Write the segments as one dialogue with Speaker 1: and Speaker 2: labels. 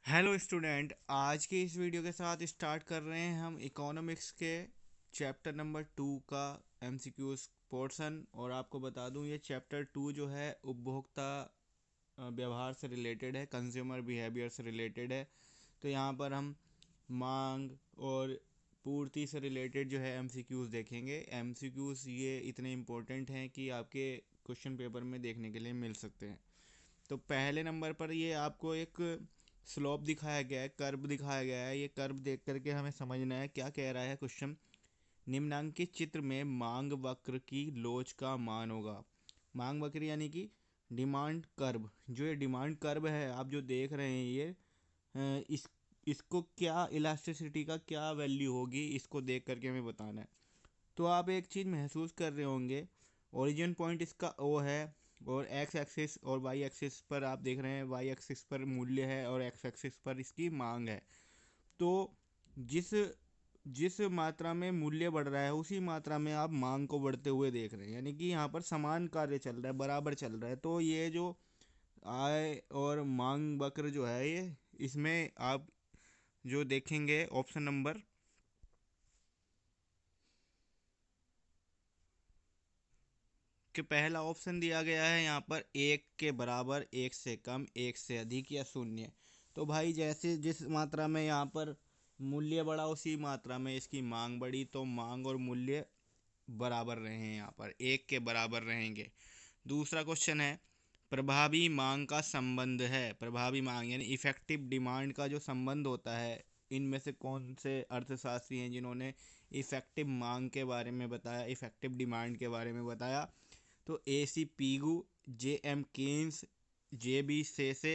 Speaker 1: Hello student, आज के इस वीडियो के साथ स्टार्ट कर रहे हैं हम इकोनॉमिक्स के चैप्टर नंबर 2 का एमसीक्यूज पोर्शन। और आपको बता दूं ये चैप्टर 2 जो है उपभोक्ता व्यवहार से रिलेटेड है, कंज्यूमर बिहेवियर से रिलेटेड है। तो यहाँ पर हम मांग और पूर्ति से रिलेटेड जो है एमसीक्यूज देखेंगे। एमसीक्यूज ये इतने इम्पोर्टेंट हैं कि आपके क्वेश्चन पेपर में देखने के लिए मिल सकते हैं। तो पहले नंबर पर ये आपको एक स्लोप दिखाया गया है, कर्व दिखाया गया है। ये कर्व देख करके हमें समझना है क्या कह रहा है क्वेश्चन। निम्नांकित चित्र में मांग वक्र की लोच का मान होगा। मांग वक्र यानी कि डिमांड कर्व। जो ये डिमांड कर्व है आप जो देख रहे हैं ये इस इसको क्या इलास्टिसिटी का क्या वैल्यू होगी, इसको देख करके हमें बताना है। तो आप एक चीज़ महसूस कर रहे होंगे, ओरिजिन पॉइंट इसका ओ है और एक्स एक्सिस और वाई एक्सिस पर आप देख रहे हैं वाई एक्सिस पर मूल्य है और एक्स एक्सिस पर इसकी मांग है। तो जिस जिस मात्रा में मूल्य बढ़ रहा है उसी मात्रा में आप मांग को बढ़ते हुए देख रहे हैं, यानी कि यहाँ पर समान कार्य चल रहा है, बराबर चल रहा है। तो ये जो आय और मांग वक्र जो है ये, इसमें आप जो देखेंगे ऑप्शन नंबर कि पहला ऑप्शन दिया गया है यहाँ पर एक के बराबर, एक से कम, एक से अधिक या शून्य। तो भाई जैसे जिस मात्रा में यहाँ पर मूल्य बढ़ा उसी मात्रा में इसकी मांग बढ़ी, तो मांग और मूल्य बराबर रहे हैं, यहाँ पर एक के बराबर रहेंगे। दूसरा क्वेश्चन है प्रभावी मांग का संबंध है। प्रभावी मांग यानी इफेक्टिव डिमांड का जो संबंध होता है, इनमें से कौन से अर्थशास्त्री हैं जिन्होंने इफेक्टिव मांग के बारे में बताया, इफेक्टिव डिमांड के बारे में बताया। तो ए सी पीगू, जे एम केन्स, जे बी सेसे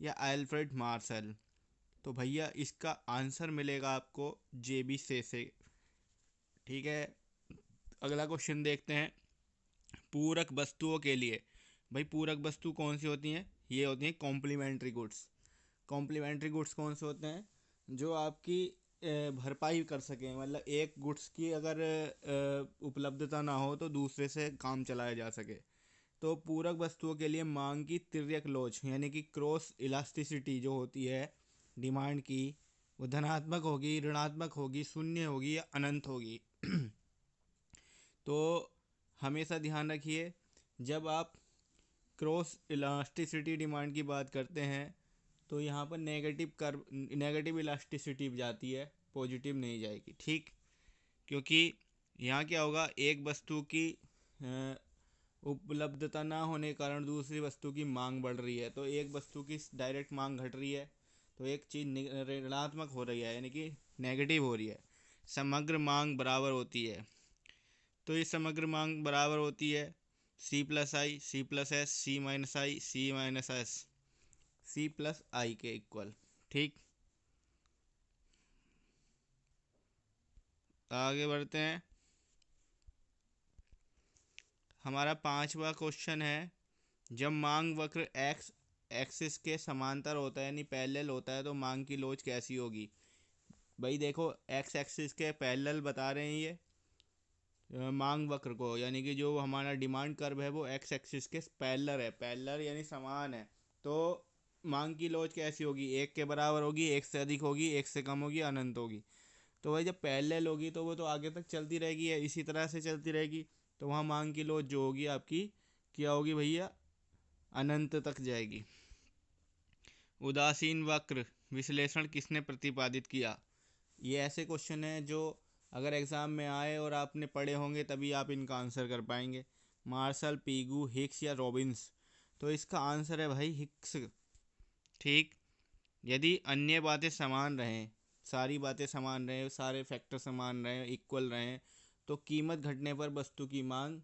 Speaker 1: या एल्फ्रेड मार्शल। तो भैया इसका आंसर मिलेगा आपको जे बी सेसे। ठीक है, अगला क्वेश्चन देखते हैं। पूरक वस्तुओं के लिए, भाई पूरक वस्तु कौन सी होती हैं? ये होती हैं कॉम्प्लीमेंट्री गुड्स। कॉम्प्लीमेंट्री गुड्स कौन से होते हैं? जो आपकी भरपाई कर सकें, मतलब एक गुड्स की अगर उपलब्धता ना हो तो दूसरे से काम चलाया जा सके। तो पूरक वस्तुओं के लिए मांग की तिर्यक लोच यानी कि क्रॉस इलास्टिसिटी जो होती है डिमांड की, वो धनात्मक होगी, ऋणात्मक होगी, शून्य होगी या अनंत होगी। तो हमेशा ध्यान रखिए, जब आप क्रॉस इलास्टिसिटी डिमांड की बात करते हैं तो यहाँ पर नेगेटिव इलास्टिसिटी जाती है, पॉजिटिव नहीं जाएगी। ठीक, क्योंकि यहाँ क्या होगा, एक वस्तु की अ, उपलब्धता ना होने के कारण दूसरी वस्तु की मांग बढ़ रही है, तो एक वस्तु की डायरेक्ट मांग घट रही है, तो एक चीज़ ऋणात्मक हो रही है यानी कि नेगेटिव हो रही है। समग्र मांग बराबर होती है, तो ये समग्र मांग बराबर होती है सी प्लस आई, सी प्लस एस, सी माइनस आई, सी माइनस एस, सी प्लस आई के इक्वल। ठीक, आगे बढ़ते हैं। हमारा पांचवा क्वेश्चन है, जब मांग वक्र एक्स एक्सिस के समांतर होता है यानी पैरेलल होता है तो मांग की लोच कैसी होगी? भाई देखो, एक्स एक्सिस के पैरेलल बता रहे हैं ये मांग वक्र को, यानी कि जो हमारा डिमांड कर्व है वो एक्स एक्सिस के पैरेलल है, पैरेलल यानी समान है। तो मांग की लोच कैसी होगी? एक के बराबर होगी, एक से अधिक होगी, एक से कम होगी, अनंत होगी। तो भाई जब पैरेलल होगी तो वो तो आगे तक चलती रहेगी, या इसी तरह से चलती रहेगी। तो वहाँ मांग की लोच जो होगी आपकी क्या होगी भैया? अनंत तक जाएगी। उदासीन वक्र विश्लेषण किसने प्रतिपादित किया? ये ऐसे क्वेश्चन है जो अगर एग्ज़ाम में आए और आपने पढ़े होंगे तभी आप इनका आंसर कर पाएंगे। मार्शल, पीगू, हिक्स या रॉबिन्स? तो इसका आंसर है भाई हिक्स। ठीक, यदि अन्य बातें समान रहें, सारी बातें समान रहें, सारे फैक्टर समान रहें, इक्वल रहें, तो कीमत घटने पर वस्तु की मांग,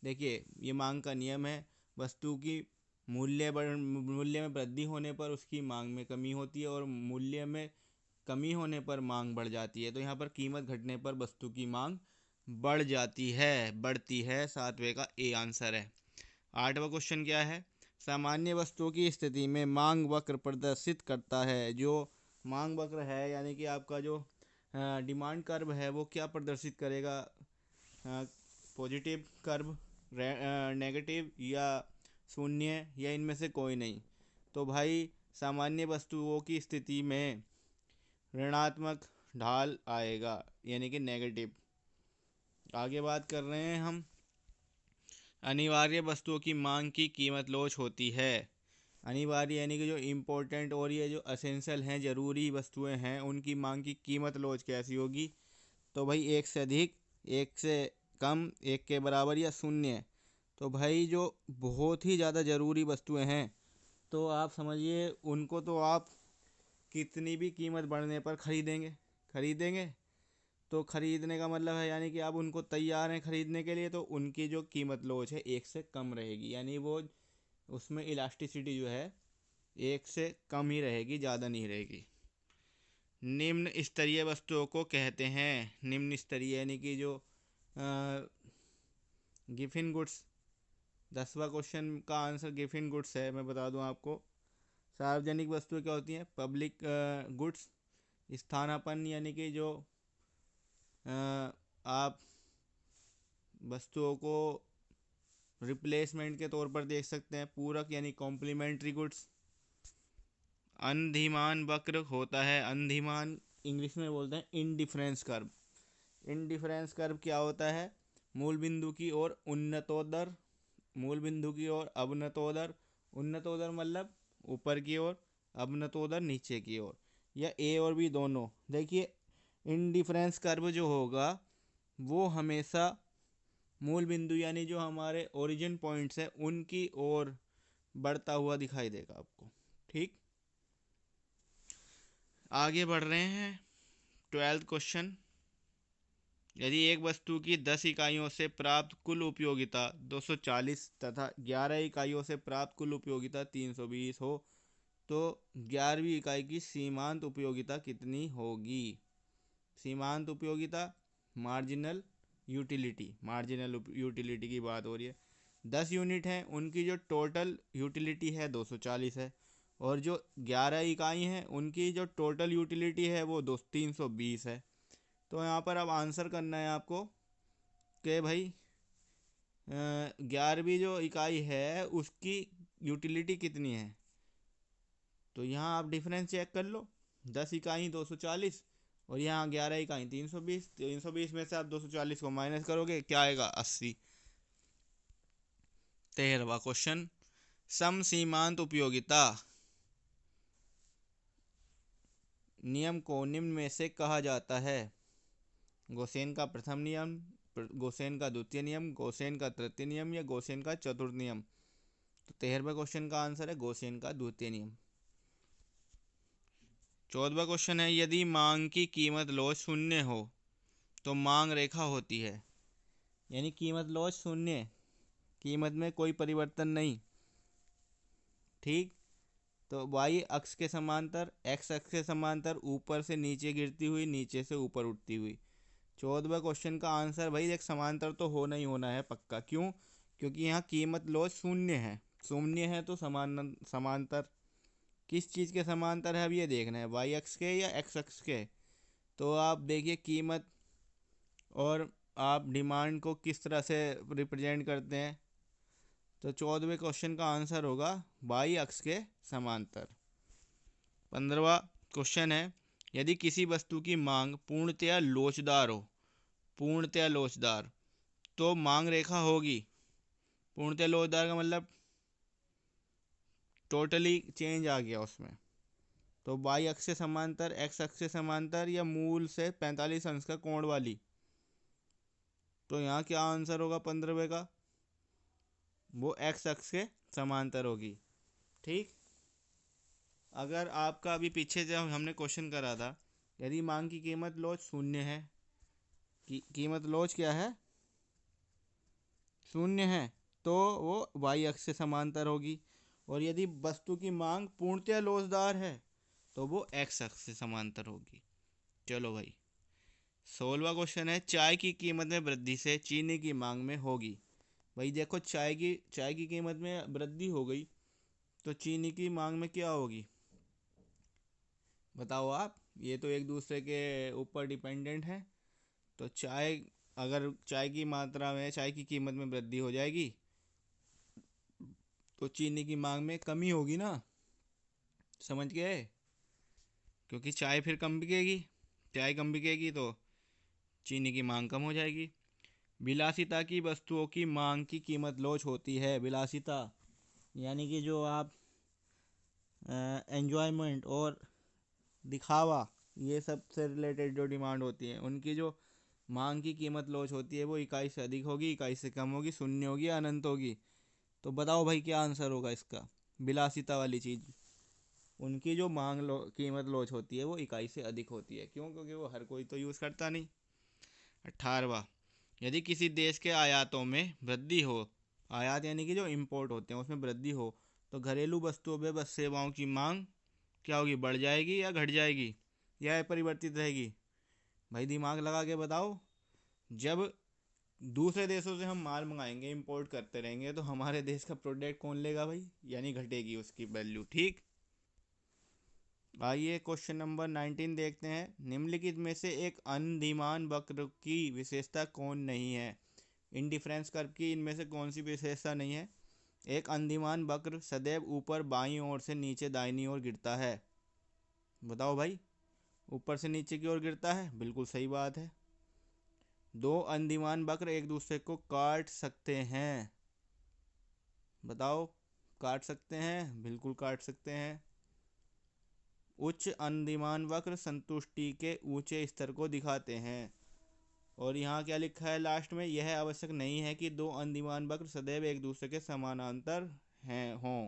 Speaker 1: देखिए ये मांग का नियम है, वस्तु की मूल्य में वृद्धि होने पर उसकी मांग में कमी होती है और मूल्य में कमी होने पर मांग बढ़ जाती है। तो यहाँ पर कीमत घटने पर वस्तु की मांग बढ़ जाती है, बढ़ती है। सातवें का ए आंसर है। आठवां क्वेश्चन क्या है? सामान्य वस्तुओं की स्थिति में मांग वक्र प्रदर्शित करता है। जो मांग वक्र है यानी कि आपका जो डिमांड कर्व है वो क्या प्रदर्शित करेगा? पॉजिटिव कर्व, नेगेटिव या शून्य, या इनमें से कोई नहीं? तो भाई सामान्य वस्तुओं की स्थिति में ऋणात्मक ढाल आएगा, यानी कि नेगेटिव। आगे बात कर रहे हैं हम, अनिवार्य वस्तुओं की मांग की कीमत लोच होती है। अनिवार्य यानी कि जो इम्पोर्टेंट और ये जो असेंशियल हैं, ज़रूरी वस्तुएं हैं, उनकी मांग की कीमत लोच कैसी होगी? तो भाई एक से अधिक, एक से कम, एक के बराबर या शून्य। तो भाई जो बहुत ही ज़्यादा ज़रूरी वस्तुएं हैं, तो आप समझिए उनको तो आप कितनी भी कीमत बढ़ने पर खरीदेंगे। तो खरीदने का मतलब है यानी कि आप उनको तैयार हैं खरीदने के लिए, तो उनकी जो कीमत लोच है एक से कम रहेगी, यानी वो उसमें इलास्टिसिटी जो है एक से कम ही रहेगी, ज़्यादा नहीं रहेगी। निम्न स्तरीय वस्तुओं को कहते हैं, निम्न स्तरीय यानी कि जो गिफिन गुड्स, 10वां क्वेश्चन का आंसर गिफिन गुड्स है। मैं बता दूं आपको, सार्वजनिक वस्तुएं क्या होती हैं? Public goods. स्थानापन्न यानी कि जो आप वस्तुओं को रिप्लेसमेंट के तौर पर देख सकते हैं। पूरक यानी कॉम्प्लीमेंट्री गुड्स। अंधिमान वक्र होता है, अंधिमान इंग्लिश में बोलते हैं इंडिफरेंस कर्व। इंडिफरेंस कर्व क्या होता है? मूल बिंदु की ओर उन्नतोदर, मूल बिंदु की ओर अवनतोदर। उन्नतोदर मतलब ऊपर की ओर, अवनतोदर नीचे की ओर, या ए और बी दोनों। देखिए इंडिफरेंस कर्व जो होगा वो हमेशा मूल बिंदु यानी जो हमारे ओरिजिन पॉइंट्स हैं उनकी ओर बढ़ता हुआ दिखाई देगा आपको। ठीक, आगे बढ़ रहे हैं। 12th क्वेश्चन, यदि एक वस्तु की 10 इकाइयों से प्राप्त कुल उपयोगिता 240 तथा 11 इकाइयों से प्राप्त कुल उपयोगिता 320 हो, तो 11वीं इकाई की सीमांत उपयोगिता कितनी होगी? सीमांत उपयोगिता, मार्जिनल यूटिलिटी, मार्जिनल यूटिलिटी की बात हो रही है। 10 यूनिट हैं, उनकी जो टोटल यूटिलिटी है 240 है, और जो 11 इकाई हैं उनकी जो टोटल यूटिलिटी है वो 320 है। तो यहाँ पर अब आंसर करना है आपको कि भाई 11वीं जो इकाई है उसकी यूटिलिटी कितनी है। तो यहाँ आप डिफरेंस चेक कर लो, 10 इकाई 240 और यहाँ 11 इकाई 320। 320 में से आप 240 को माइनस करोगे, क्या आएगा? 80। 13वां क्वेश्चन, सम सीमांत उपयोगिता नियम को निम्न में से कहा जाता है? गोसेन का प्रथम नियम, गोसेन का द्वितीय नियम, गोसेन का तृतीय नियम, या गोसेन का चतुर्थ नियम। तो 13वें क्वेश्चन का आंसर है गोसेन का द्वितीय नियम। 14वां क्वेश्चन है, यदि मांग की कीमत लोच शून्य हो तो मांग रेखा होती है। यानी कीमत लोच शून्य, कीमत में कोई परिवर्तन नहीं। ठीक, तो वाई अक्ष के समांतर, एक्स अक्ष के समांतर, ऊपर से नीचे गिरती हुई, नीचे से ऊपर उठती हुई। 14वें क्वेश्चन का आंसर भाई एक समांतर तो होना ही होना है पक्का। क्यों? क्योंकि यहाँ कीमत लोच शून्य है, शून्य है तो समांतर। किस चीज़ के समांतर है अब ये देखना है, वाई अक्ष के या एक्स अक्ष के। तो आप देखिए कीमत और आप डिमांड को किस तरह से रिप्रेजेंट करते हैं। तो 14वें क्वेश्चन का आंसर होगा वाई अक्ष के समांतर। 15वां क्वेश्चन है, यदि किसी वस्तु की मांग पूर्णतया लोचदार हो, पूर्णतया लोचदार, तो मांग रेखा होगी। पूर्णतया लोचदार का मतलब टोटली चेंज आ गया उसमें। तो वाई अक्ष से समांतर, एक्स अक्ष से समांतर, या मूल से 45 अंश का कोण वाली। तो यहाँ क्या आंसर होगा 15वें का? वो एक्स अक्ष के समांतर होगी। ठीक, अगर आपका अभी पीछे जब हमने क्वेश्चन करा था, यदि मांग की कीमत लोच शून्य है, कीमत लोच क्या है? शून्य है, तो वो वाई अक्ष से समांतर होगी। और यदि वस्तु की मांग पूर्णतया लोचदार है तो वो एक्स अक्ष से समांतर होगी। चलो भाई, 16वां क्वेश्चन है, चाय की कीमत में वृद्धि से चीनी की मांग में होगी। भाई देखो चाय की कीमत में वृद्धि हो गई तो चीनी की मांग में क्या होगी? बताओ आप, ये तो एक दूसरे के ऊपर डिपेंडेंट है। तो अगर चाय की मात्रा में, चाय की कीमत में वृद्धि हो जाएगी तो चीनी की मांग में कमी होगी ना। समझ गए? क्योंकि चाय फिर कम बिकेगी, चाय कम बिकेगी तो चीनी की मांग कम हो जाएगी। विलासिता की वस्तुओं की मांग की कीमत लोच होती है। विलासिता यानी कि जो आप एंजॉयमेंट और दिखावा, ये सब से रिलेटेड जो डिमांड होती है, उनकी जो मांग की कीमत लोच होती है वो इकाई से अधिक होगी, इकाई से कम होगी, शून्य होगी या अनंत होगी। तो बताओ भाई क्या आंसर होगा इसका? विलासिता वाली चीज़, उनकी जो कीमत लोच होती है वो इकाई से अधिक होती है। क्यों? क्योंकि वो हर कोई तो यूज़ करता नहीं। 18वां, यदि किसी देश के आयातों में वृद्धि हो, आयात यानी कि जो इंपोर्ट होते हैं उसमें वृद्धि हो, तो घरेलू वस्तुओं व बस सेवाओं की मांग क्या होगी? बढ़ जाएगी या घट जाएगी या परिवर्तित रहेगी? भाई दिमाग लगा के बताओ। जब दूसरे देशों से हम माल मंगाएंगे, इंपोर्ट करते रहेंगे, तो हमारे देश का प्रोडक्ट कौन लेगा भाई? यानी घटेगी उसकी वैल्यू। ठीक, आइए क्वेश्चन नंबर 19 देखते हैं। निम्नलिखित में से एक अनधीमान वक्र की विशेषता कौन नहीं है? इंडिफरेंस कर्व की इनमें से कौन सी विशेषता नहीं है? एक अनधीमान वक्र सदैव ऊपर बाईं ओर से नीचे दाहिनी ओर गिरता है। बताओ भाई, ऊपर से नीचे की ओर गिरता है, बिल्कुल सही बात है। दो अनधीमान वक्र एक दूसरे को काट सकते हैं। बताओ, काट सकते हैं? बिल्कुल काट सकते हैं। उच्च अनधीमान वक्र संतुष्टि के ऊंचे स्तर को दिखाते हैं। और यहाँ क्या लिखा है लास्ट में? यह आवश्यक नहीं है कि दो अनधीमान वक्र सदैव एक दूसरे के समानांतर हैं हों।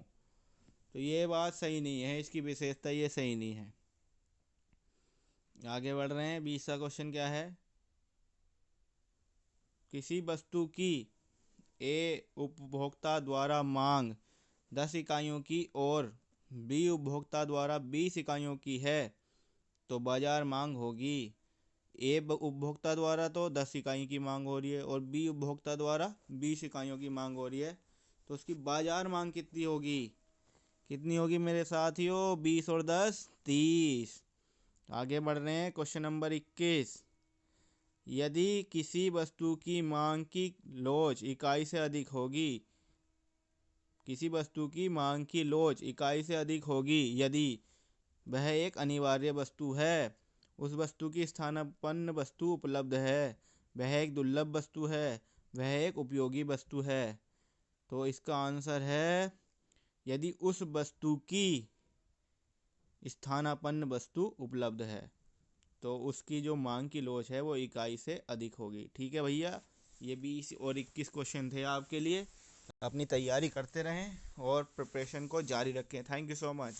Speaker 1: तो ये बात सही नहीं है, इसकी विशेषता ये सही नहीं है। आगे बढ़ रहे हैं। 20वां क्वेश्चन क्या है? किसी वस्तु की ए उपभोक्ता द्वारा मांग 10 इकाइयों की और बी उपभोक्ता द्वारा 20 इकाइयों की है तो बाजार मांग होगी। ए उपभोक्ता द्वारा तो 10 इकाई की मांग हो रही है और बी उपभोक्ता द्वारा 20 इकाइयों की मांग हो रही है, तो उसकी बाजार मांग कितनी होगी? कितनी होगी मेरे साथियों? 20 और 10 30। आगे बढ़ रहे हैं। क्वेश्चन नंबर 21, यदि किसी वस्तु की मांग की लोच इकाई से अधिक होगी, किसी वस्तु की मांग की लोच इकाई से अधिक होगी यदि वह एक अनिवार्य वस्तु है, उस वस्तु की स्थानापन्न वस्तु उपलब्ध है, वह एक दुर्लभ वस्तु है, वह एक उपयोगी वस्तु है। तो इसका आंसर है, यदि उस वस्तु की स्थानापन्न वस्तु उपलब्ध है तो उसकी जो मांग की लोच है वो इकाई से अधिक होगी। ठीक है भैया, ये 20 और 21 क्वेश्चन थे आपके लिए। अपनी तैयारी करते रहें और प्रिपरेशन को जारी रखें। Thank you so much.